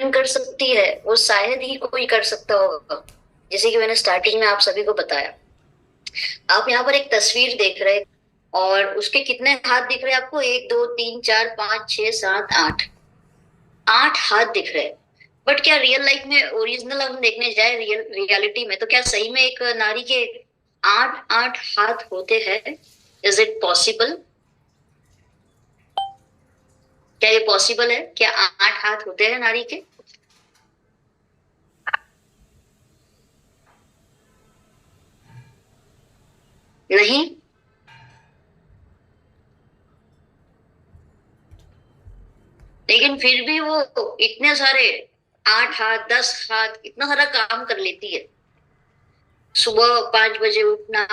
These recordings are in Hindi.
डिपेंड कर सकती है वो शायद ही कोई कर सकता होगा। जैसे कि मैंने स्टार्टिंग में आप सभी को बताया, आप यहाँ पर एक तस्वीर देख रहे हैं और उसके कितने हाथ दिख रहे हैं आपको? 1 2 3 4 5 6 7 8, 8 हाथ दिख रहे हैं। बट क्या रियल लाइफ में ओरिजिनल हम देखने जाए, रियलिटी में, तो क्या सही में एक नारी के 8 8 हाथ होते हैं? Is it possible? क्या ये पॉसिबल है? क्या 8 हाथ होते हैं नारी के? नहीं। लेकिन फिर भी वो इतने सारे 8 हाथ, 10 हाथ, इतना सारा काम कर लेती है। सुबह 5 बजे उठना,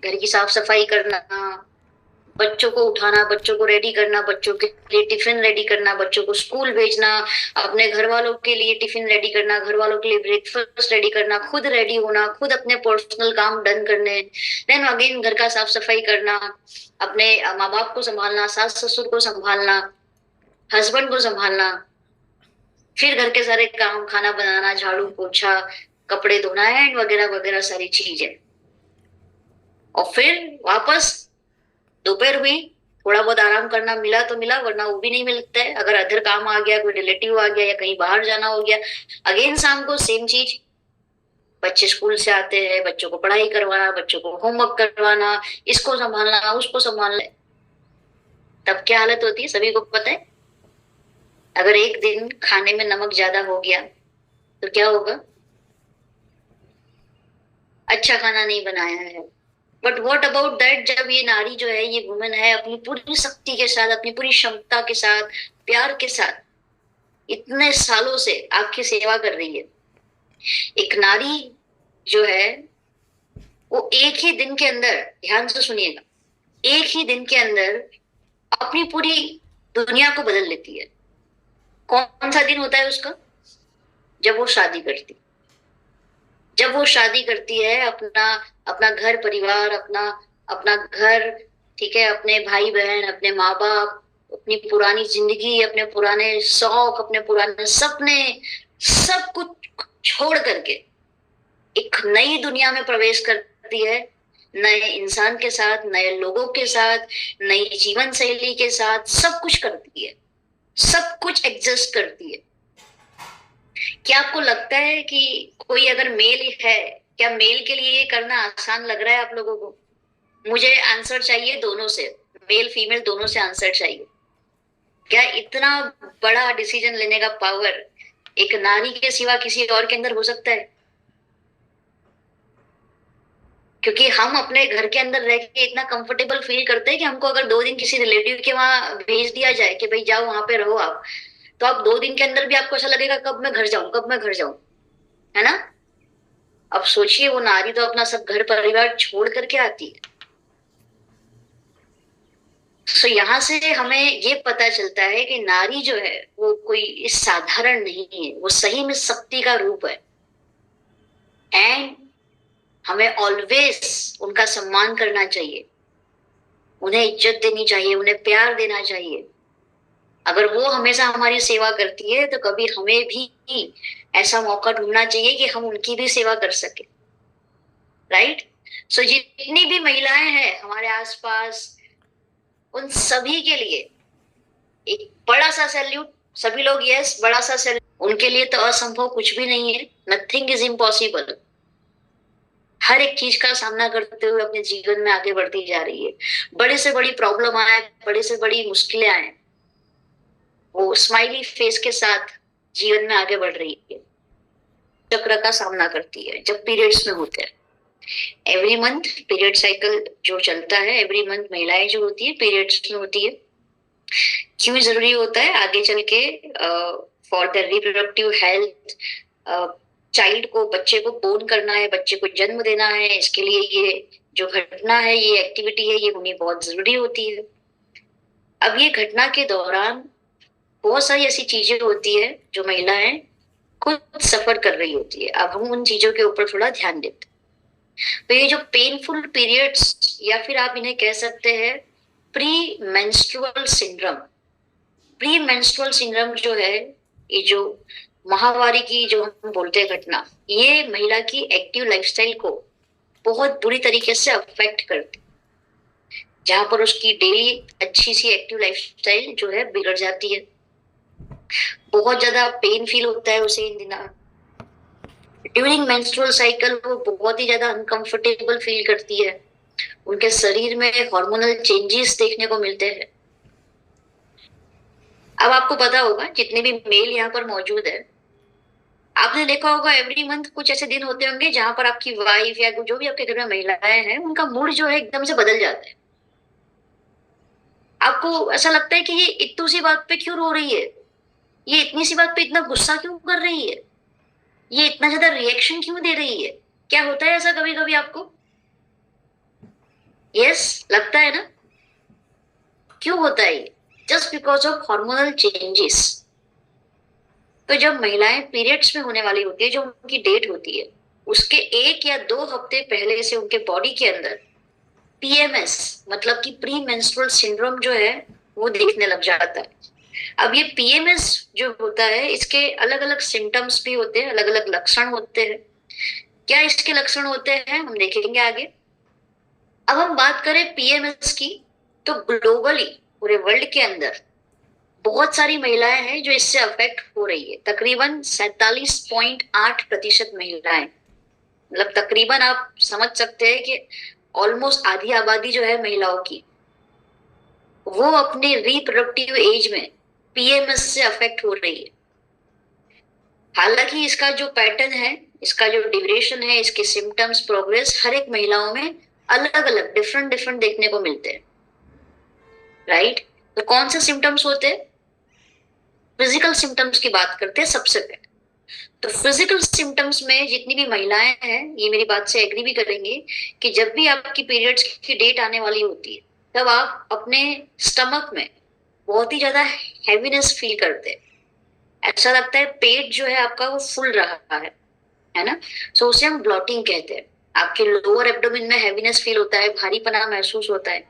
घर की साफ सफाई करना, बच्चों को उठाना, बच्चों को रेडी करना, बच्चों के लिए टिफिन रेडी करना, बच्चों को स्कूल भेजना, अपने घर वालों के लिए टिफिन रेडी करना, घर वालों के लिए ब्रेकफास्ट रेडी करना, खुद रेडी होना, खुद अपने पर्सनल काम डन करने, देन अगेन घर का साफ सफाई करना, अपने माँ बाप को संभालना, सास ससुर को संभालना, हस्बैंड को संभालना, फिर घर के सारे काम, खाना बनाना, झाड़ू पोछा, कपड़े धोना एंड वगैरह वगैरह सारी चीजें। और फिर वापस दोपहर हुई, थोड़ा बहुत आराम करना मिला तो मिला, वरना वो भी नहीं मिलता है। अगर अदर काम आ गया, कोई रिलेटिव आ गया या कहीं बाहर जाना हो गया, अगेन शाम को सेम चीज। बच्चे स्कूल से आते हैं, बच्चों को पढ़ाई करवाना, बच्चों को होमवर्क करवाना, इसको संभालना, उसको संभालना। तब क्या हालत होती है सभी को पता है। अगर एक दिन खाने में नमक ज्यादा हो गया तो क्या होगा? अच्छा खाना नहीं बनाया है। बट वॉट अबाउट दैट, जब ये नारी जो है, ये वुमेन है, अपनी पूरी शक्ति के साथ, अपनी पूरी क्षमता के साथ, प्यार के साथ इतने सालों से आपकी सेवा कर रही है। एक नारी जो है वो एक ही दिन के अंदर, ध्यान से सुनिएगा, एक ही दिन के अंदर अपनी पूरी दुनिया को बदल लेती है। कौन सा दिन होता है उसका? जब वो शादी करती, जब वो शादी करती है, अपना अपना घर परिवार, अपना अपना घर, ठीक है, अपने भाई बहन, अपने माँ बाप, अपनी पुरानी जिंदगी, अपने पुराने शौक, अपने पुराने सपने, सब कुछ छोड़ करके एक नई दुनिया में प्रवेश करती है। नए इंसान के साथ, नए लोगों के साथ, नई जीवन शैली के साथ सब कुछ करती है, सब कुछ एडजस्ट करती है। क्या आपको लगता है कि कोई अगर मेल है, क्या मेल के लिए ये करना आसान लग रहा है आप लोगों को? मुझे आंसर चाहिए दोनों से, मेल फीमेल दोनों से आंसर चाहिए। क्या इतना बड़ा डिसीजन लेने का पावर एक नारी के सिवा किसी और के अंदर हो सकता है? क्योंकि हम अपने घर के अंदर रह के इतना कंफर्टेबल फील करते हैं कि हमको अगर 2 दिन किसी रिलेटिव के वहां भेज दिया जाए कि भाई जाओ वहां पे रहो आप, तो आप 2 दिन के अंदर भी आपको ऐसा लगेगा कब मैं घर जाऊं, कब मैं घर जाऊं, है ना? अब सोचिए वो नारी तो अपना सब घर परिवार छोड़ करके आती है। तो यहाँ से हमें ये पता चलता है कि नारी जो है वो कोई साधारण नहीं है, वो सही में शक्ति का रूप है। एंड हमें ऑलवेज उनका सम्मान करना चाहिए, उन्हें इज्जत देनी चाहिए, उन्हें प्यार देना चाहिए। अगर वो हमेशा हमारी सेवा करती है तो कभी हमें भी ऐसा मौका ढूंढना चाहिए कि हम उनकी भी सेवा कर सके। राइट? सो जितनी भी महिलाएं हैं हमारे आसपास, उन सभी के लिए एक बड़ा सा सैल्यूट। सभी लोग यस, बड़ा सा सैल्यूट। उनके लिए तो असंभव कुछ भी नहीं है, नथिंग इज इम्पॉसिबल। हर एक चीज का सामना करते हुए अपने जीवन में आगे बढ़ती जा रही है। बड़े से बड़ी प्रॉब्लम आए, बड़े से बड़ी मुश्किलें आए, वो स्माइली फेस के साथ जीवन में आगे बढ़ रही है। चक्र का सामना करती है जब पीरियड्स में होते हैं। एवरी मंथ पीरियड साइकिल जो चलता है, एवरी मंथ महिलाएं जो होती है पीरियड्स में होती है। क्यों जरूरी होता है आगे चल के? For the reproductive health, child को, बच्चे को बोर्न करना है, बच्चे को जन्म देना है, इसके लिए ये जो घटना है, ये एक्टिविटी है, ये होनी बहुत जरूरी होती है। अब ये घटना के दौरान बहुत सारी ऐसी चीजें होती है जो महिलाएं खुद सफर कर रही होती है। अब हम उन चीजों के ऊपर थोड़ा ध्यान देते हैं। तो ये जो पेनफुल पीरियड्स, या फिर आप इन्हें कह सकते हैं pre menstrual syndrome, pre menstrual syndrome जो है, ये जो माहवारी की जो हम बोलते हैं घटना, ये महिला की एक्टिव लाइफस्टाइल को बहुत बुरी तरीके से अफेक्ट करती, जहां पर उसकी डेली अच्छी सी एक्टिव लाइफस्टाइल जो है बिगड़ जाती है। बहुत ज्यादा पेन फील होता है उसे इन दिनों। ड्यूरिंग मेंस्ट्रुअल साइकिल वो बहुत ही ज्यादा अनकंफर्टेबल फील करती है। उनके शरीर में हार्मोनल चेंजेस देखने को मिलते हैं। अब आपको पता होगा जितने भी मेल यहाँ पर मौजूद है, आपने देखा होगा एवरी मंथ कुछ ऐसे दिन होते होंगे जहां पर आपकी वाइफ या जो भी आपके घर में महिलाएं हैं, उनका मूड जो है एकदम से बदल जाता है। आपको ऐसा लगता है कि ये इतनी सी बात पे क्यों रो रही है, ये इतनी सी बात पे इतना गुस्सा क्यों कर रही है, ये इतना ज्यादा रिएक्शन क्यों दे रही है। क्या होता है ऐसा कभी कभी आपको? यस, लगता है ना? क्यों होता है ये? Just because of hormonal changes. तो जब महिलाएं पीरियड्स में होने वाली होती है, जो उनकी डेट होती है, उसके 1 या 2 हफ्ते पहले से उनके बॉडी के अंदर पीएमएस मतलब कि प्री मेंस्ट्रुअल सिंड्रोम जो है वो दिखने लग जाता है। अब ये पीएमएस जो होता है, इसके अलग अलग सिम्टम्स भी होते हैं, अलग अलग लक्षण होते हैं। क्या इसके लक्षण होते हैं हम देखेंगे आगे। अब हम बात करें पीएमएस की, तो ग्लोबली पूरे वर्ल्ड के अंदर बहुत सारी महिलाएं हैं जो इससे अफेक्ट हो रही है। तकरीबन 47.8% महिलाएं, मतलब तकरीबन आप समझ सकते हैं कि ऑलमोस्ट आधी आबादी जो है महिलाओं की, वो अपने रिप्रोडक्टिव एज में पीएमएस से अफेक्ट हो रही है। हालांकि इसका जो पैटर्न है, इसका जो ड्यूरेशन है, इसके सिम्टम्स, प्रोग्रेस हर एक महिलाओं में अलग अलग डिफरेंट डिफरेंट देखने को मिलते हैं, राइट। तो कौन से सिम्टम्स होते हैं? फिजिकल सिम्टम्स की बात करते हैं सबसे पहले। तो फिजिकल सिम्टम्स में जितनी भी महिलाएं हैं, ये मेरी बात से एग्री भी करेंगे कि जब भी आपकी पीरियड्स की डेट आने वाली होती है, तब आप अपने स्टमक में बहुत ही ज्यादा हैवीनेस फील करते हैं। ऐसा लगता है पेट जो है आपका वो फुल रहा है ना। सो उसे हम ब्लॉटिंग कहते हैं। आपके लोअर एब्डोमेन में हैवीनेस फील होता है, भारीपना महसूस होता है,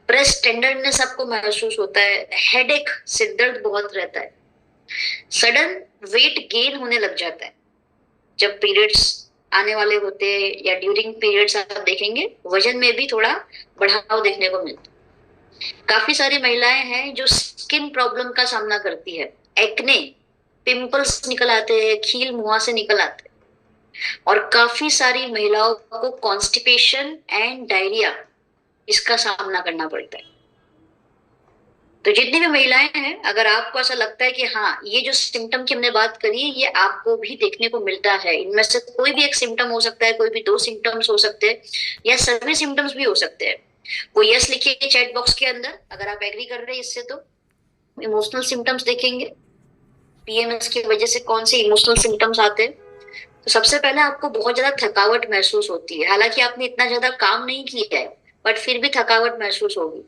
ब्रेस्ट टेंडरनेस आपको महसूस होता है, हेडेक, सिर दर्द बहुत रहता है, सडन वेट गेन होने लग जाता है। जब पीरियड्स आने वाले होते हैं या ड्यूरिंग पीरियड्स आप देखेंगे वजन में भी थोड़ा बढ़ाव देखने को मिलता है। काफी सारी महिलाएं हैं जो स्किन प्रॉब्लम का सामना करती है, एक्ने, पिंपल्स निकल आते हैं, खील मुंह से निकल आते हैं, और काफी सारी महिलाओं को कॉन्स्टिपेशन एंड डायरिया इसका सामना करना पड़ता है। तो जितनी भी महिलाएं हैं, अगर आपको ऐसा लगता है कि हाँ ये जो सिम्टम की हमने बात करी ये आपको भी देखने को मिलता है, इनमें से कोई भी एक सिम्टम हो सकता है, कोई भी 2 सिम्टम्स हो सकते हैं, या सभी सिम्टम्स भी हो सकते हैं, वो यस लिखिए चैट बॉक्स के अंदर अगर आप एग्री कर रहे हैं इससे। तो इमोशनल सिम्टम्स देखेंगे, पीएमएस की वजह से कौन से इमोशनल सिम्टम्स आते हैं। तो सबसे पहले आपको बहुत ज्यादा थकावट महसूस होती है। हालांकि आपने इतना ज्यादा काम नहीं किया है, बट फिर भी थकावट महसूस होगी।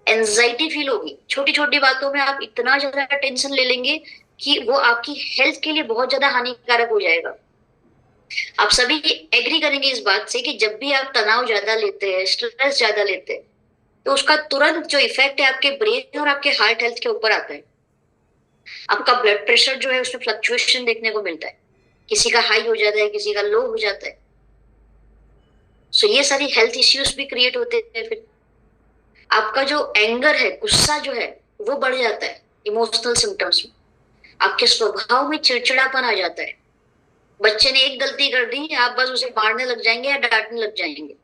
एंजाइटी फील होगी, छोटी छोटी बातों में आप इतना ज्यादा टेंशन ले लेंगे कि वो आपकी हेल्थ के लिए बहुत ज्यादा हानिकारक हो जाएगा। आप सभी एग्री करेंगे इस बात से कि जब भी आप तनाव ज्यादा लेते हैं, स्ट्रेस ज्यादा लेते हैं, तो उसका तुरंत जो इफेक्ट है आपके ब्रेन और आपके हार्ट हेल्थ के ऊपर आता है। आपका ब्लड प्रेशर जो है उसमें फ्लक्चुएशन देखने को मिलता है, किसी का हाई हो जाता है, किसी का लो हो जाता है। सो ये सारी हेल्थ इश्यूज भी क्रिएट होते हैं। फिर आपका जो एंगर है, गुस्सा जो है वो बढ़ जाता है इमोशनल सिम्टम्स में। आपके स्वभाव में चिड़चिड़ापन आ जाता है। बच्चे ने एक गलती कर दी, आप बस उसे मारने लग जाएंगे या डांटने लग जाएंगे।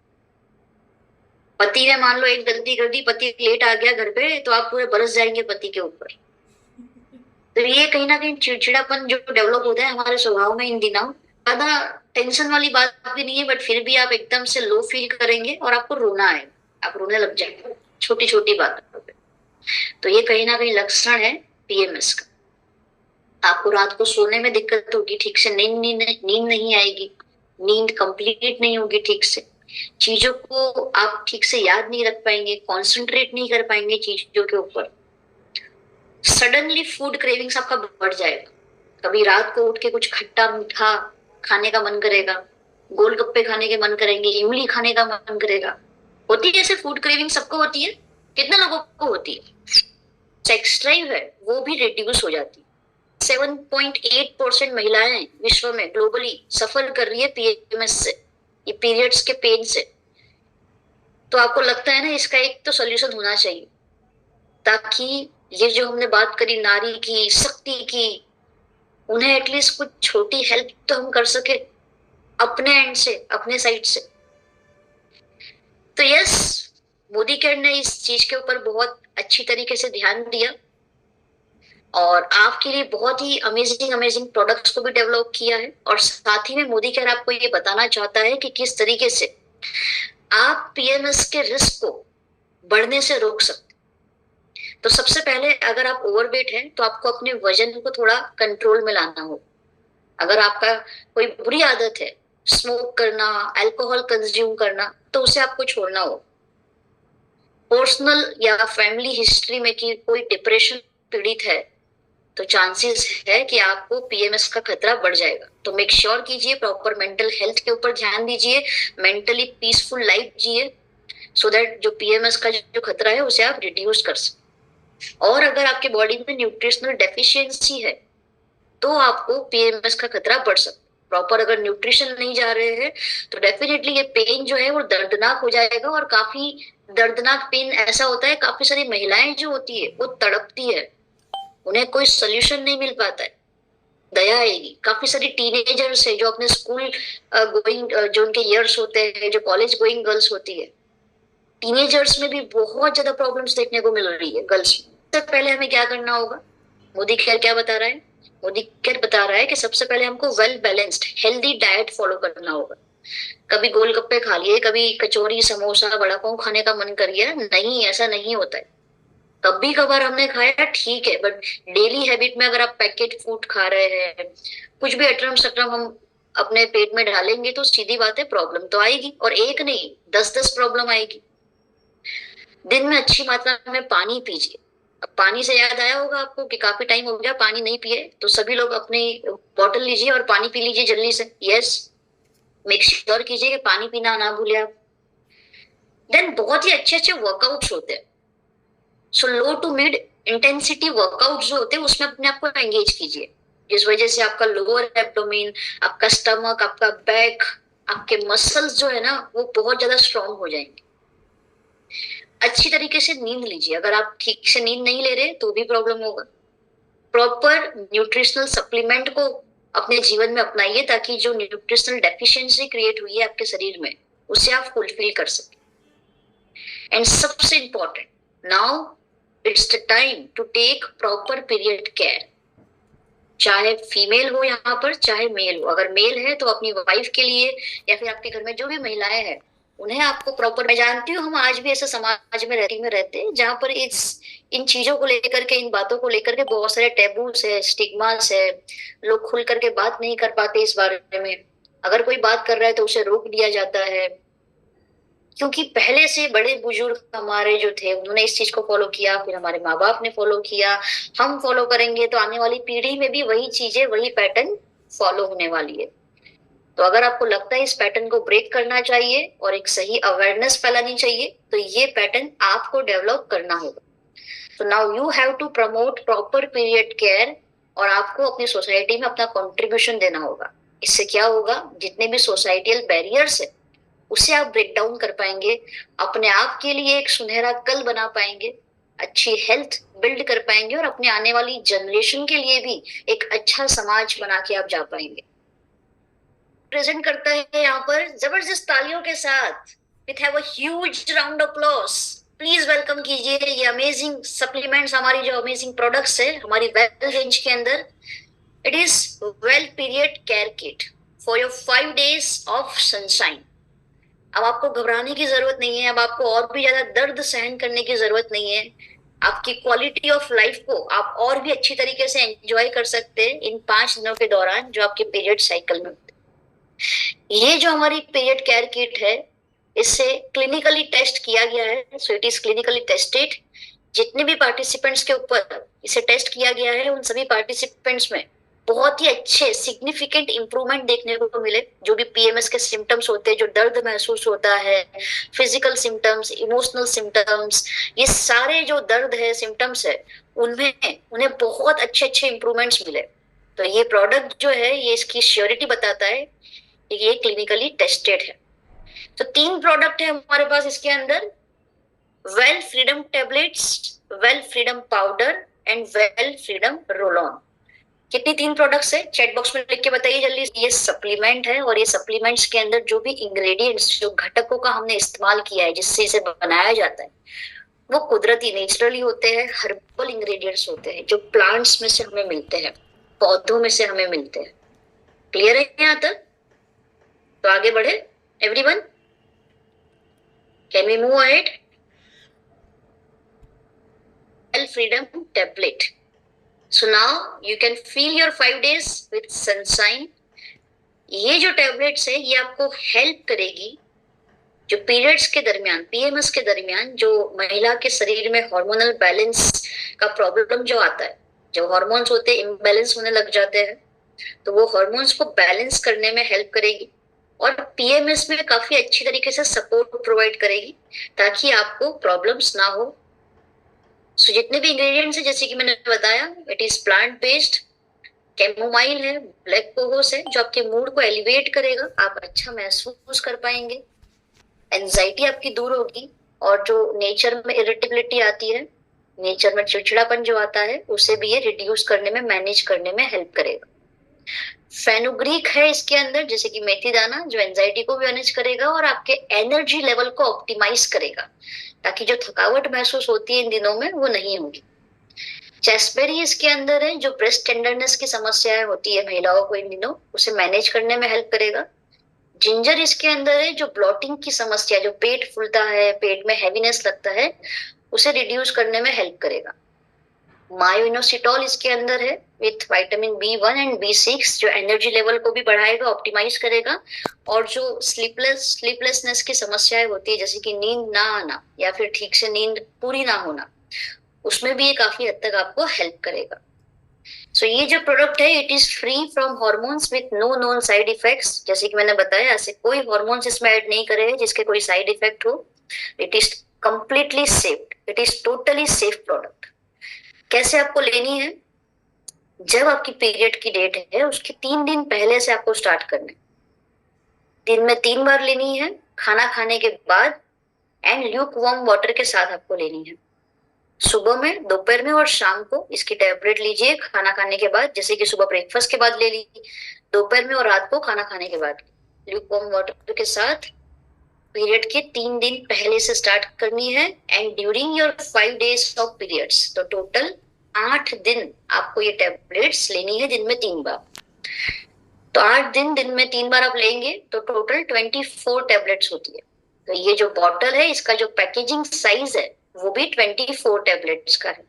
पति ने मान लो एक गलती कर दी, पति लेट आ गया घर पे, तो आप पूरे बरस जाएंगे पति के ऊपर। तो ये कहीं ना कहीं चिड़चिड़ापन जो डेवलप होता है हमारे स्वभाव में इन दिनों, ज्यादा टेंशन वाली बात भी नहीं है, बट फिर भी आप एकदम से लो फील करेंगे और आपको रोना आएगा, आप रोने लग जाएंगे छोटी छोटी बातों पे। तो ये कहीं ना कहीं लक्षण है पीएमएस का। आपको रात को सोने में दिक्कत होगी, ठीक से नींद नहीं आएगी, नींद कंप्लीट नहीं होगी ठीक से, चीजों को आप ठीक से याद नहीं रख पाएंगे, कॉन्सेंट्रेट नहीं कर पाएंगे चीजों के ऊपर। सडनली फूड क्रेविंग्स आपका बढ़ जाएगा। कभी रात को उठ के कुछ खट्टा मीठा खाने का मन करेगा, गोलगप्पे खाने के मन करेंगे, इमली खाने का मन करेगा। होती है ऐसे फूड क्रेविंग, सबको होती है, कितने लोगों को होती है। सेक्स ड्राइव है वो भी रिड्यूस हो जाती है। 7.8% महिलाएं विश्व में ग्लोबली सफर कर रही है पीएमएस से, ये पीरियड्स के पेन से। तो आपको लगता है ना इसका एक तो सोल्यूशन होना चाहिए, ताकि ये जो हमने बात करी नारी की शक्ति की, उन्हें एटलीस्ट कुछ छोटी हेल्प तो हम कर सके अपने एंड से, अपने साइड से। तो यस, मोदी केयर ने इस चीज के ऊपर बहुत अच्छी तरीके से ध्यान दिया और आपके लिए बहुत ही अमेजिंग प्रोडक्ट्स को भी डेवलप किया है। और साथ ही में मोदी केयर आपको ये बताना चाहता है कि किस तरीके से आप पीएमएस के रिस्क को बढ़ने से रोक सकते। तो सबसे पहले अगर आप ओवरवेट हैं तो आपको अपने वजन को थोड़ा कंट्रोल में लाना हो। अगर आपका कोई बुरी आदत है स्मोक करना, अल्कोहल कंज्यूम करना, तो उसे आपको छोड़ना हो। पर्सनल या फैमिली हिस्ट्री में कि कोई डिप्रेशन पीड़ित है तो चांसेस है कि आपको पीएमएस का खतरा बढ़ जाएगा। तो मेक श्योर कीजिए प्रॉपर मेंटल हेल्थ के ऊपर ध्यान दीजिए, मेंटली पीसफुल लाइफ जिए, सो दैट जो पीएमएस का जो खतरा है उसे आप रिड्यूस कर सकें। और अगर आपके बॉडी में न्यूट्रिशनल डेफिशिएंसी है तो आपको पीएमएस का खतरा बढ़ सकता है। प्रॉपर अगर न्यूट्रिशन नहीं जा रहे हैं तो डेफिनेटली ये पेन जो है वो दर्दनाक हो जाएगा। और काफी दर्दनाक पेन ऐसा होता है, काफी सारी महिलाएं जो होती है वो तड़पती है, उन्हें कोई सोल्यूशन नहीं मिल पाता है, दया आएगी। काफी सारी टीनेजर्स है जो अपने स्कूल गोइंग जो उनके ईयर्स होते हैं, जो कॉलेज गोइंग गर्ल्स होती है, टीनेजर्स में भी बहुत ज्यादा प्रॉब्लम्स देखने को मिल रही है गर्ल्स में। सबसे पहले हमें क्या करना होगा, मोदी केयर क्या बता रहा है? मोदी केयर बता रहा है कि सबसे पहले हमको well balanced healthy diet follow करना होगा। कभी गोलगप्पे खा लिए, कभी कचौरी समोसा वड़ा पाव खाने का मन कर गया, नहीं, ऐसा नहीं होता है। कभी कभार हमने खाया ठीक है, बट डेली हैबिट में अगर आप पैकेट फूड खा रहे हैं, कुछ भी अटरम सटरम हम अपने पेट में डालेंगे तो सीधी बात है प्रॉब्लम तो आएगी। और एक नहीं 10-10 प्रॉब्लम आएगी। दिन में अच्छी मात्रा में पानी पीजिए। अब पानी से याद आया होगा आपको कि काफी टाइम हो गया पानी नहीं पिए, तो सभी लोग अपनी बॉटल लीजिए और पानी पी लीजिए जल्दी से। यस, मेक श्योर कीजिए कि पानी पीना ना भूले आप। देन बहुत ही अच्छे अच्छे वर्कआउट्स होते हैं, सो लो टू मिड इंटेंसिटी वर्कआउट जो होते हैं उसमें अपने आप को एंगेज कीजिए, जिस वजह से आपका लोअर एब्डोमेन, आपका स्टमक, आपका बैक, आपके मसल्स जो है ना वो बहुत ज्यादा स्ट्रांग हो जाएंगे। अच्छी तरीके से नींद लीजिए, अगर आप ठीक से नींद नहीं ले रहे तो भी प्रॉब्लम होगा। प्रॉपर न्यूट्रिशनल सप्लीमेंट को अपने जीवन में अपनाइए ताकि जो न्यूट्रिशनल डेफिशिएंसी क्रिएट हुई है आपके शरीर में उसे आप फुलफिल कर सके। एंड सबसे important, now it's the time to take proper period care. चाहे फीमेल हो यहाँ पर, चाहे मेल हो। अगर मेल है तो अपनी वाइफ के लिए या फिर आपके घर में जो भी महिलाएं हैं उन्हें आपको प्रॉपर, मैं जानती हूँ हम आज भी ऐसे समाज में रहते हैं जहां पर इन चीजों को लेकर के, इन बातों को लेकर के बहुत सारे टैबूस है, स्टिग्मास है, लोग खुल करके बात नहीं कर पाते इस बारे में। अगर कोई बात कर रहा है तो उसे रोक दिया जाता है, क्योंकि पहले से बड़े बुजुर्ग हमारे जो थे उन्होंने इस चीज को फॉलो किया, फिर हमारे माँ बाप ने फॉलो किया, हम फॉलो करेंगे तो आने वाली पीढ़ी में भी वही चीजें, वही पैटर्न फॉलो होने वाली है। तो अगर आपको लगता है इस पैटर्न को ब्रेक करना चाहिए और एक सही अवेयरनेस फैलानी चाहिए तो ये पैटर्न आपको डेवलप करना होगा। तो now you have to promote proper period care और आपको अपनी सोसाइटी में अपना कंट्रीब्यूशन देना होगा। इससे क्या होगा, जितने भी सोसाइटियल बैरियर्स है उसे आप ब्रेक डाउन कर पाएंगे, अपने आप के लिए एक सुनहरा कल बना पाएंगे, अच्छी हेल्थ बिल्ड कर पाएंगे और अपने आने वाली जनरेशन के लिए भी एक अच्छा समाज बना के आप जा पाएंगे। प्रेजेंट करता है यहाँ पर जबरदस्त तालियों के साथ, with have a huge round of applause. Please welcome कीजिए ये अमेजिंग सप्लीमेंट्स, हमारी जो अमेजिंग प्रोडक्ट्स है हमारी वेल रेंज के अंदर। It is well period care kit for your 5 days of sunshine. अब आपको घबराने की जरूरत नहीं है, अब आपको और भी ज्यादा दर्द सहन करने की जरूरत नहीं है। आपकी क्वालिटी ऑफ लाइफ को आप और भी अच्छी तरीके से एंजॉय कर सकते हैं इन 5 दिनों के दौरान जो आपके पीरियड साइकिल में। ये जो हमारी पीरियड केयर किट है इससे क्लिनिकली टेस्ट किया गया है, so it is clinically tested. जितने भी पार्टिसिपेंट्स के ऊपर इसे टेस्ट किया गया है उन सभी पार्टिसिपेंट्स में बहुत ही अच्छे सिग्निफिकेंट इंप्रूवमेंट देखने को मिले। जो भी पीएमएस के सिम्टम्स होते हैं, जो दर्द महसूस होता है, फिजिकल सिम्टम्स, इमोशनल सिम्टम्स, ये सारे जो दर्द है, सिम्टम्स है, उनमें उन्हें बहुत अच्छे अच्छे इंप्रूवमेंट्स मिले। तो ये प्रोडक्ट जो है, ये इसकी श्योरिटी बताता है कि ये क्लिनिकली टेस्टेड है। तो 3 प्रोडक्ट है हमारे पास इसके अंदर, well freedom tablets, well freedom powder and well freedom roll on. कितनी 3 प्रोडक्ट्स है, चैट बॉक्स में लिख के बताइए जल्दी। ये सप्लीमेंट है और ये सप्लीमेंट्स के अंदर जो भी इंग्रेडिएंट्स, जो घटकों का हमने इस्तेमाल किया है, जिससे इसे बनाया जाता है, वो कुदरती नेचुरली होते हैं, हर्बल इंग्रेडिएंट्स होते हैं, जो प्लांट्स में से हमें मिलते हैं, पौधों में से हमें मिलते हैं। क्लियर है यहाँ तक? तो आगे बढ़े everyone, can we move ahead? Well freedom tablet. So now you can feel your 5 days with sunshine. ये जो टैबलेट्स है, ये आपको हेल्प करेगी जो पीरियड्स के दरमियान, पीएमएस के दरमियान, जो महिला के शरीर में हार्मोनल बैलेंस का प्रॉब्लम जो आता है, जो हार्मोन्स होते हैं इम्बैलेंस होने लग जाते हैं, तो वो हार्मोन्स को बैलेंस करने में हेल्प करेगी और पीएमएस में काफी अच्छी तरीके से सपोर्ट प्रोवाइड करेगी, ताकि आपको प्रॉब्लम्स ना हो। सो जितने भी इंग्रेडिएंट्स है, जैसे कि मैंने बताया, it is plant based. Chamomile है, ब्लैक कोकोस है, जो आपके मूड को एलिवेट करेगा, आप अच्छा महसूस कर पाएंगे, एंजाइटी आपकी दूर होगी, और जो नेचर में इरिटेबिलिटी आती है, नेचर में चिड़चिड़ापन जो आता है, उसे भी ये रिड्यूस करने में, मैनेज करने में हेल्प करेगा। फेनुग्रीक है इसके अंदर, जैसे कि मेथी दाना, जो एंजाइटी को भी मैनेज करेगा और आपके एनर्जी लेवल को ऑप्टिमाइज करेगा, ताकि जो थकावट महसूस होती है इन दिनों में, वो नहीं होगी। चेस्टबेरी इसके अंदर है, जो ब्रेस्ट टेंडरनेस की समस्याएं होती है महिलाओं को इन दिनों, उसे मैनेज करने में हेल्प करेगा। जिंजर इसके अंदर है, जो ब्लॉटिंग की समस्या, जो पेट फूलता है, पेट में हैवीनेस लगता है, उसे रिड्यूस करने में हेल्प करेगा। मायोइनोसिटॉल इसके अंदर है with vitamin B1 and B6, जो एनर्जी लेवल को भी बढ़ाएगा, ऑप्टिमाइज करेगा, और जो स्लीपलेसनेस की समस्याएं होती है, जैसे कि नींद ना आना या फिर ठीक से नींद पूरी ना होना, उसमें भी ये काफी हद तक आपको हेल्प करेगा। सो ये जो प्रोडक्ट है, it is free from hormones with no known side effects. जैसे कि मैंने बताया, ऐसे कोई हॉर्मोन्स इसमें ऐड नहीं करे हैं जिसके कोई साइड इफेक्ट हो। It is completely safe, it is totally safe product. कैसे आपको लेनी है? जब आपकी पीरियड की डेट है, उसके 3 दिन पहले से आपको स्टार्ट करना है। दिन में 3 बार लेनी है, खाना खाने के बाद, एंड ल्यूक वार्म वाटर के साथ आपको लेनी है। सुबह में, दोपहर में और शाम को इसकी टैबलेट लीजिए खाना खाने के बाद, जैसे कि सुबह ब्रेकफास्ट के बाद ले ली, दोपहर में और रात को खाना खाने के बाद, ल्यूक वार्म वाटर के साथ। पीरियड के 3 दिन पहले से स्टार्ट करनी है, and during your 5 days of periods. तो टोटल 8 दिन आपको ये टैबलेट्स लेनी है, दिन में 3 बार। तो 8 दिन, दिन में 3 बार आप लेंगे तो टोटल 24 टैबलेट्स होती है। तो ये जो बॉटल है, इसका जो पैकेजिंग साइज है, वो भी 24 टैबलेट्स का है।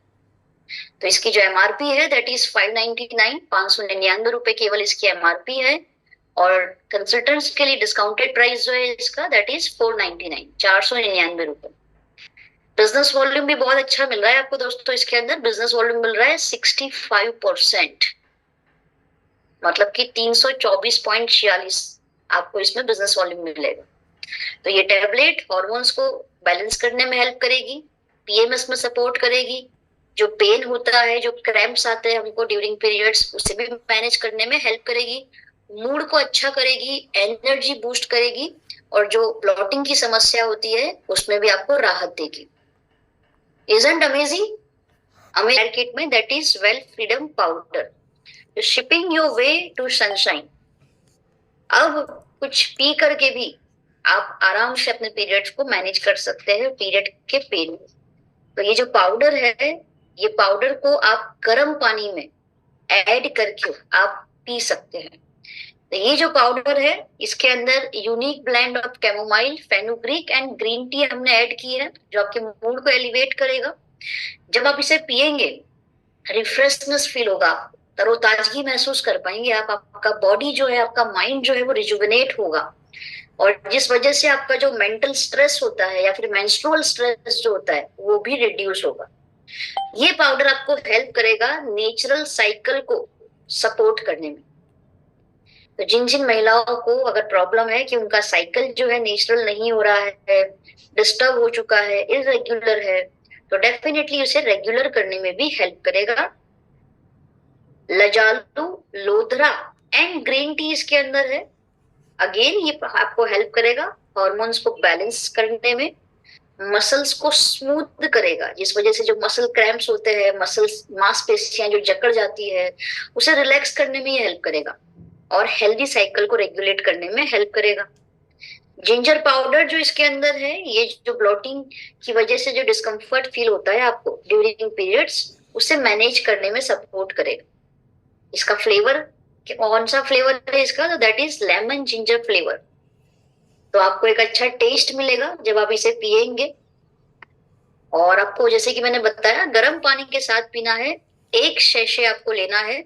तो इसकी जो एमआरपी है, दैट इज 599, 599 रुपए केवल इसकी एमआरपी है। और कंसल्टेंट्स के लिए डिस्काउंटेड प्राइस जो है इसका, दैट इज 499, 499 रुपए। बिजनेस वॉल्यूम भी बहुत अच्छा मिल रहा है आपको दोस्तों। इसके अंदर बिजनेस वॉल्यूम मिल रहा है 65%, मतलब कि 324.46 आपको इसमें बिजनेस वॉल्यूम मिलेगा। तो ये टैबलेट हॉर्मोन्स को बैलेंस करने में हेल्प करेगी, पीएमएस में सपोर्ट करेगी, जो पेन होता है, जो क्रैम्प्स आते हैं हमको ड्यूरिंग पीरियड्स, उसे भी मैनेज करने में हेल्प करेगी, मूड को अच्छा करेगी, एनर्जी बूस्ट करेगी, और जो ब्लॉटिंग की समस्या होती है उसमें भी आपको राहत देगी। Isn't amazing? अमेरिकन किट में, that is well freedom powder, shipping your way to sunshine. अब कुछ पी करके भी आप आराम से अपने पीरियड्स को मैनेज कर सकते हैं, पीरियड के पेन में। तो ये जो पाउडर है, ये पाउडर को आप गर्म पानी में ऐड करके आप पी सकते हैं। तो ये जो पाउडर है, इसके अंदर unique blend of chamomile, fenugreek and green tea हमने ऐड की है, जो आपके मूड को एलिवेट करेगा। जब आप इसे पिएंगे, रिफ्रेशनेस फील होगा, तरोताजगी महसूस कर पाएंगे आप, आपका बॉडी जो है, आपका माइंड जो है, वो रिजुविनेट होगा, और जिस वजह से आपका जो मेंटल स्ट्रेस होता है या फिर मेंस्ट्रुअल स्ट्रेस जो होता है, वो भी रिड्यूस होगा। ये पाउडर आपको हेल्प करेगा नेचुरल साइकिल को सपोर्ट करने में। तो जिन जिन महिलाओं को अगर प्रॉब्लम है कि उनका साइकिल जो है नेचुरल नहीं हो रहा है, डिस्टर्ब हो चुका है, इरेग्युलर है, तो डेफिनेटली उसे रेगुलर करने में भी हेल्प करेगा। लजालू, लोधरा एंड ग्रीन टी इसके अंदर है। अगेन ये आपको हेल्प करेगा हार्मोन्स को बैलेंस करने में, मसल्स को स्मूथ करेगा, जिस वजह से जो मसल क्रैम्प्स होते हैं, मसल्स मांसपेशियां जो जकड़ जाती है, उसे रिलैक्स करने में ये हेल्प करेगा और हेल्दी साइकिल को रेगुलेट करने में हेल्प करेगा। जिंजर पाउडर जो इसके अंदर है, ये जो ब्लोटिंग की वजह से जो डिस्कम्फर्ट फील होता है आपको ड्यूरिंग पीरियड्स, उसे मैनेज करने में सपोर्ट करेगा। इसका फ्लेवर, कौन सा फ्लेवर है इसका, तो that is lemon ginger flavour. तो आपको एक अच्छा टेस्ट मिलेगा जब आप इसे पिएंगे। और आपको जैसे कि मैंने बताया, गर्म पानी के साथ पीना है। एक शैशे आपको लेना है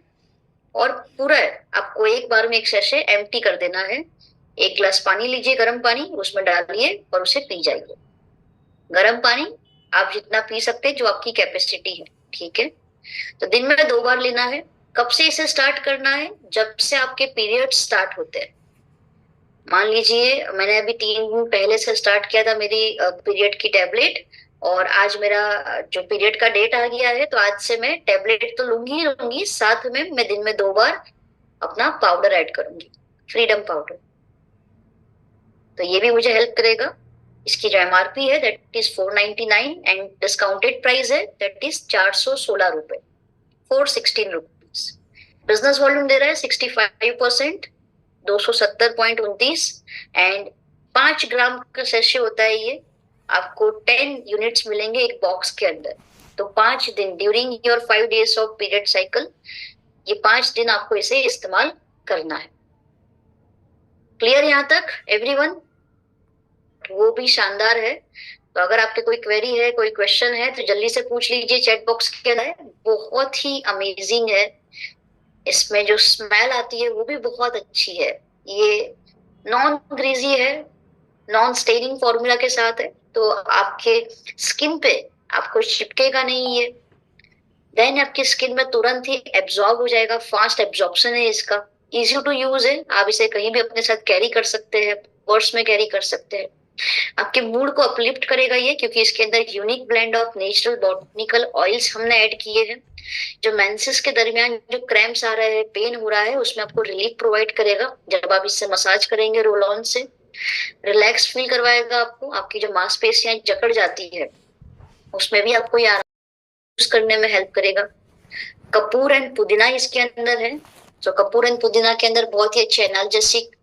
और पूरा आपको एक बार में एक शैशे एम्प्टी कर देना है। एक गिलास पानी लीजिए, गर्म पानी, उसमें डालिए और उसे पी जाइए। गर्म पानी आप जितना पी सकते हैं, जो आपकी कैपेसिटी है, ठीक है। तो दिन में 2 बार लेना है। कब से इसे स्टार्ट करना है, जब से आपके पीरियड स्टार्ट होते हैं। मान लीजिए मैंने अभी 3 दिन पहले से स्टार्ट किया था मेरी पीरियड की टेबलेट, और आज मेरा जो पीरियड का डेट आ गया है, तो आज से मैं टेबलेट तो लूंगी ही लूंगी, साथ में मैं दिन में 2 बार अपना पाउडर ऐड करूंगी, फ्रीडम पाउडर। तो ये भी मुझे हेल्प करेगा। इसकी जो एमआरपी है that is 499 and discounted price है दैट इज 416 रुपए, 416 रुपीज। बिजनेस वॉल्यूम दे रहा है 65%, 270.29 एंड 5 ग्राम का सेशे होता है ये। आपको 10 यूनिट्स मिलेंगे एक बॉक्स के अंदर। तो 5 दिन during your 5 days of period cycle, ये 5 दिन आपको इसे इस्तेमाल करना है। क्लियर यहाँ तक एवरीवन? वो भी शानदार है। तो अगर आपके कोई क्वेरी है, कोई क्वेश्चन है, तो जल्दी से पूछ लीजिए चैट बॉक्स के अंदर। बहुत ही अमेजिंग है। इसमें जो स्मेल आती है वो भी बहुत अच्छी है। ये नॉन ग्रीजी है, नॉन स्टेनिंग फॉर्मूला के साथ है, तो आपके स्किन पे आपको चिपकेगा नहीं ये। देन आपकी स्किन में तुरंत ही एब्जॉर्ब हो जाएगा, फास्ट एब्जॉर्प्शन है इसका, इजी टू यूज है। आप इसे कहीं भी अपने साथ कैरी कर सकते हैं, पर्स में कैरी कर सकते हैं। आपके मूड को अपलिफ्ट करेगा ये, क्योंकि इसके अंदर unique blend of natural botanical oils हमने ऐड किए हैं, जो मेंसेस के दरमियान जो क्रैम्प्स आ रहे हैं, पेन हो रहा है, उसमें आपको रिलीफ प्रोवाइड करेगा। जब आप इससे मसाज करेंगे रोल ऑन से, रिलैक्स फील करवाएगा आपको। आपकी जो मांसपेशियां जकड़ जाती है, उसमें भी आपको ये यूज करने में हेल्प करेगा। कपूर एंड पुदीना इसके अंदर है। तो कपूर एंड पुदीना के अंदर बहुत ही अच्छे एनाल्जेसिक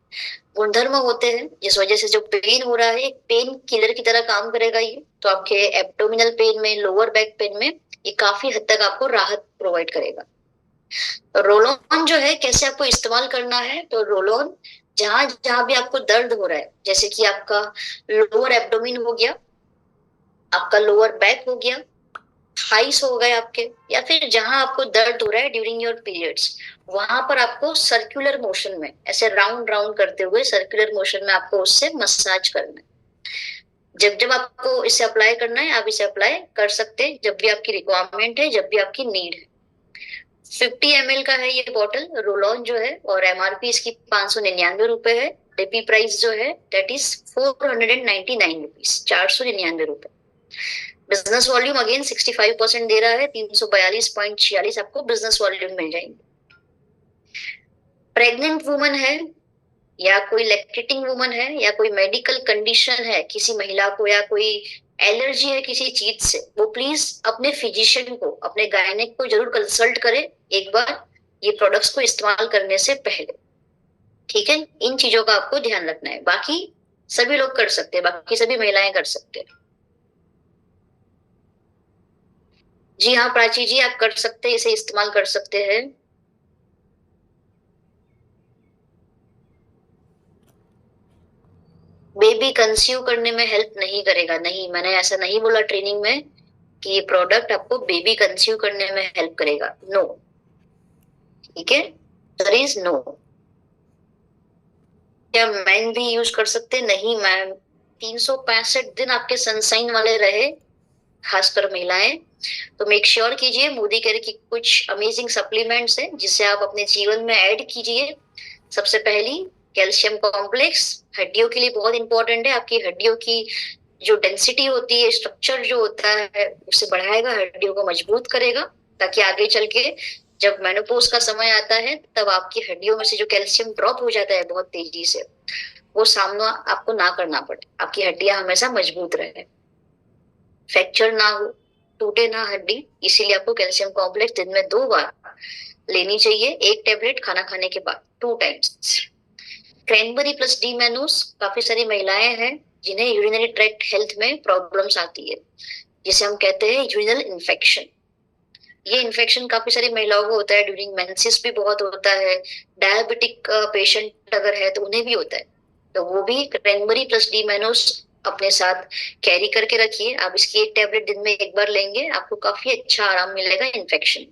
गुणधर्म होते हैं, जिस वजह से जो पेन हो रहा है, एक पेन किलर की तरह काम करेगा ये। तो आपके एब्डोमिनल पेन में, लोअर बैक पेन में ये काफी हद तक आपको राहत प्रोवाइड करेगा। तो रोल ऑन जो है, कैसे आपको इस्तेमाल करना है, तो रोल ऑन जहां जहां भी आपको दर्द हो रहा है, जैसे कि आपका लोअर एब्डोमिन हो गया, आपका लोअर बैक हो गया, थाइस हो गए आपके, या फिर जहां आपको दर्द हो रहा है ड्यूरिंग योर पीरियड्स, वहां पर आपको सर्कुलर मोशन में, ऐसे राउंड राउंड करते हुए सर्कुलर मोशन में आपको उससे मसाज करना है। जब जब आपको इसे अप्लाई करना है, आप इसे अप्लाई कर सकते हैं, जब भी आपकी रिक्वायरमेंट है, जब भी आपकी नीड है। 50 ml का है ये बॉटल रोल ऑन जो है, और एमआरपी इसकी 599 रुपए है। डीपी प्राइस जो है दैट इज 499 रुपीज, 499 रुपए। बिजनेस वॉल्यूम अगेन 65% दे रहा है, 342.46 आपको बिजनेस वॉल्यूम मिल जाएंगे। प्रेग्नेंट वुमन है, या कोई लैक्टेटिंग वुमन है, या कोई मेडिकल कंडीशन है किसी महिला को, या कोई एलर्जी है किसी चीज से, वो प्लीज अपने फिजिशियन को, अपने गायनेक को जरूर कंसल्ट करें एक बार ये प्रोडक्ट्स को इस्तेमाल करने से पहले। ठीक है, इन चीजों का आपको ध्यान रखना है। बाकी सभी लोग कर सकते हैं, बाकी सभी महिलाएं कर सकते हैं। जी हाँ प्राची जी, आप कर सकते हैं, इसे इस्तेमाल कर सकते हैं। बेबी कंसीव करने में हेल्प नहीं करेगा, नहीं, मैंने ऐसा नहीं बोला ट्रेनिंग में कि ये प्रोडक्ट आपको बेबी कंसीव करने में हेल्प करेगा, नो। ठीक है, देयर इज नो। क्या मैन भी यूज कर सकते? नहीं मैम, 365 दिन आपके सनसाइन वाले रहे खासकर महिलाएं, तो मेक श्योर कीजिए मोदी केयर की कुछ अमेजिंग सप्लीमेंट्स हैं जिसे आप अपने जीवन में ऐड कीजिए। सबसे पहली कैल्शियम कॉम्प्लेक्स, हड्डियों के लिए बहुत इंपॉर्टेंट है। आपकी हड्डियों की जो डेंसिटी होती है, स्ट्रक्चर जो होता है उसे बढ़ाएगा, हड्डियों को मजबूत करेगा, ताकि आगे चल के जब मेनोपॉज का समय आता है तब आपकी हड्डियों में से जो कैल्शियम ड्रॉप हो जाता है बहुत तेजी से, वो सामना आपको ना करना पड़े, आपकी हड्डियां हमेशा मजबूत रहे, फ्रैक्चर ना हो, टूटे ना हड्डी। इसीलिए आपको कैल्शियम कॉम्प्लेक्स दिन में 2 बार लेनी चाहिए, 1 टैबलेट खाना खाने के बाद, 2 times. Cranberry plus D mannose, काफी सारी महिलाएं हैं जिन्हें यूरिनरी ट्रैक्ट हेल्थ में प्रॉब्लम्स आती है, जिसे हम कहते हैं यूरिनल इन्फेक्शन। ये इन्फेक्शन काफी सारी महिलाओं को होता है, ड्यूरिंग मेंसेस भी बहुत होता है, डायबिटिक पेशेंट अगर है तो उन्हें भी होता है। तो वो भी क्रैनबेरी प्लस डी मैनोस अपने साथ कैरी करके रखिए। आप इसकी 1 टैबलेट दिन में 1 बार लेंगे, आपको काफी अच्छा आराम मिलेगा infection.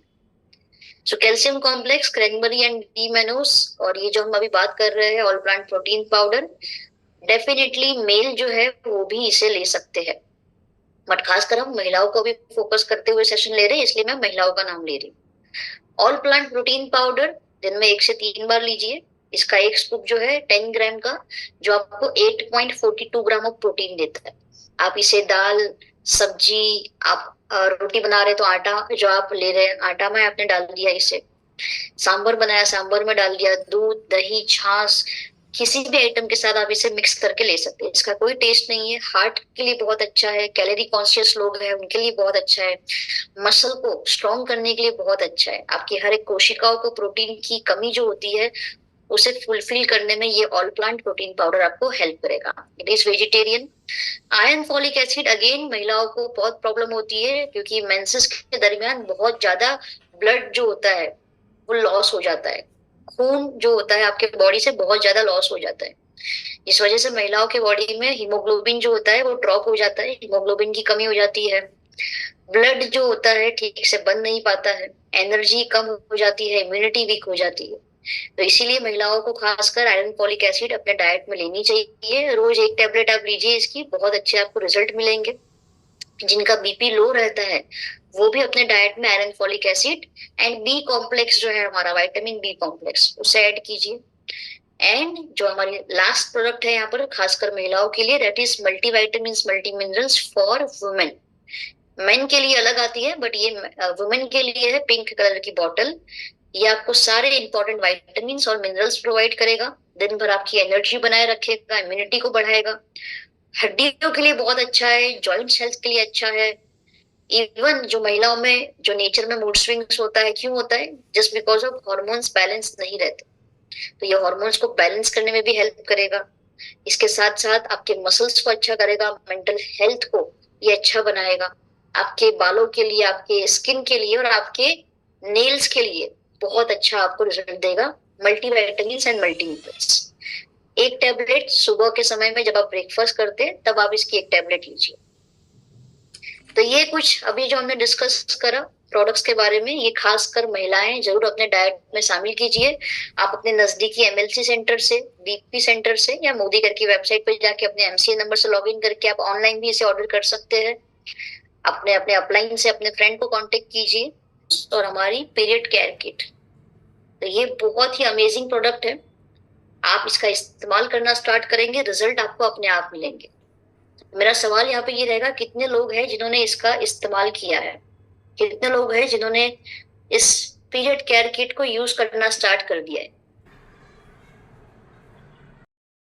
So calcium complex, cranberry and D mannose, और ये जो हम अभी बात कर रहे हैं all plant protein powder, definitely male जो है वो भी इसे ले सकते हैं, बट खासकर हम महिलाओं को भी फोकस करते हुए सेशन ले रहे हैं, इसलिए मैं महिलाओं का नाम ले रही हूँ। ऑल प्लांट प्रोटीन पाउडर दिन में 1 से 3 बार लीजिए। इसका एक स्कूप जो है 10 ग्राम का, जो आपको 8.42 ग्राम ऑफ प्रोटीन देता है। आप इसे दाल, सब्जी, आप रोटी बना रहे तो आटा जो आप ले रहे हैं, आटा में आपने डाल दिया, इसे सांबर बनाया, सांबर में डाल दिया, दूध, दही, छाछ, किसी भी आइटम के साथ आप इसे मिक्स करके ले सकते हैं। इसका कोई टेस्ट नहीं है, हार्ट के लिए बहुत अच्छा है, कैलोरी कॉन्शियस लोग हैं उनके लिए बहुत अच्छा है, मसल को स्ट्रॉन्ग करने के लिए बहुत अच्छा है, आपकी हर एक कोशिकाओं को प्रोटीन की कमी जो होती है उसे फुलफिल करने में ये ऑल प्लांट प्रोटीन पाउडर आपको हेल्प करेगा। It is vegetarian. Iron, folic acid, again महिलाओं को बहुत प्रॉब्लम होती है क्योंकि मेंसेस के दरमियान बहुत ज्यादा ब्लड जो होता है वो लॉस हो जाता है, खून जो होता है आपके बॉडी से बहुत ज्यादा लॉस हो जाता है। इस वजह से महिलाओं के बॉडी में हीमोग्लोबिन जो होता है वो ड्रॉप हो जाता है, हीमोग्लोबिन की कमी हो जाती है, ब्लड जो होता है ठीक से बन नहीं पाता है, एनर्जी कम हो जाती है, इम्यूनिटी वीक हो जाती है। तो इसीलिए महिलाओं को खासकर आयरन, फॉलिक एसिड अपने डाइट में लेनी चाहिए। रोज 1 टैबलेट आप लीजिए, इसकी बहुत अच्छे आपको रिजल्ट मिलेंगे। जिनका बीपी लो रहता है वो भी अपने डाइट में iron, folic acid and B complex जो है हमारा विटामिन बी कॉम्प्लेक्स, उसे ऐड कीजिए। एंड जो हमारी लास्ट प्रोडक्ट है यहाँ पर खासकर महिलाओं के लिए, that is multi vitamin, multi minerals for women. Main के लिए अलग आती है, बट ये वुमेन के लिए है, पिंक कलर की बॉटल। ये आपको सारे इंपॉर्टेंट विटामिन और मिनरल्स प्रोवाइड करेगा, दिन भर आपकी एनर्जी बनाए रखेगा, इम्यूनिटी को बढ़ाएगा, हड्डियों के लिए बहुत अच्छा है, जॉइंट्स हेल्थ के लिए अच्छा है। इवन जो महिलाओं में जो नेचर में मूड स्विंग्स होता है, क्यों होता है? Just because of hormones balance नहीं रहते, तो ये हॉर्मोन्स को बैलेंस करने में भी हेल्प करेगा। इसके साथ साथ आपके मसल्स को अच्छा करेगा, मेंटल हेल्थ को ये अच्छा बनाएगा, आपके बालों के लिए, आपके स्किन के लिए और आपके नेल्स के लिए बहुत अच्छा आपको रिजल्ट देगा। Multi vitamin and multi minerals. 1 tablet सुबह के समय में जब आप ब्रेकफास्ट करते हैं तब आप इसकी 1 टैबलेट लीजिए। तो ये कुछ अभी जो हमने डिस्कस करा प्रोडक्ट्स के बारे में, ये खासकर महिलाएं जरूर अपने डाइट में शामिल कीजिए। आप अपने नजदीकी एमएलसी सेंटर से, बीपी सेंटर से या मोदी केयर की वेबसाइट पर जाके अपने एमसीए नंबर से लॉगिन करके आप ऑनलाइन भी इसे ऑर्डर कर सकते हैं। अपने अपने अपलाइन से अपने फ्रेंड को कांटेक्ट कीजिए। और हमारी पीरियड केयर किट, तो ये बहुत ही अमेजिंग प्रोडक्ट है। आप इसका इस्तेमाल करना स्टार्ट करेंगे, रिजल्ट आपको अपने आप मिलेंगे। मेरा सवाल यहाँ पे ये रहेगा, कितने लोग हैं जिन्होंने इसका इस्तेमाल किया है? कितने लोग हैं जिन्होंने इस पीरियड केयर किट को यूज करना स्टार्ट कर दिया है?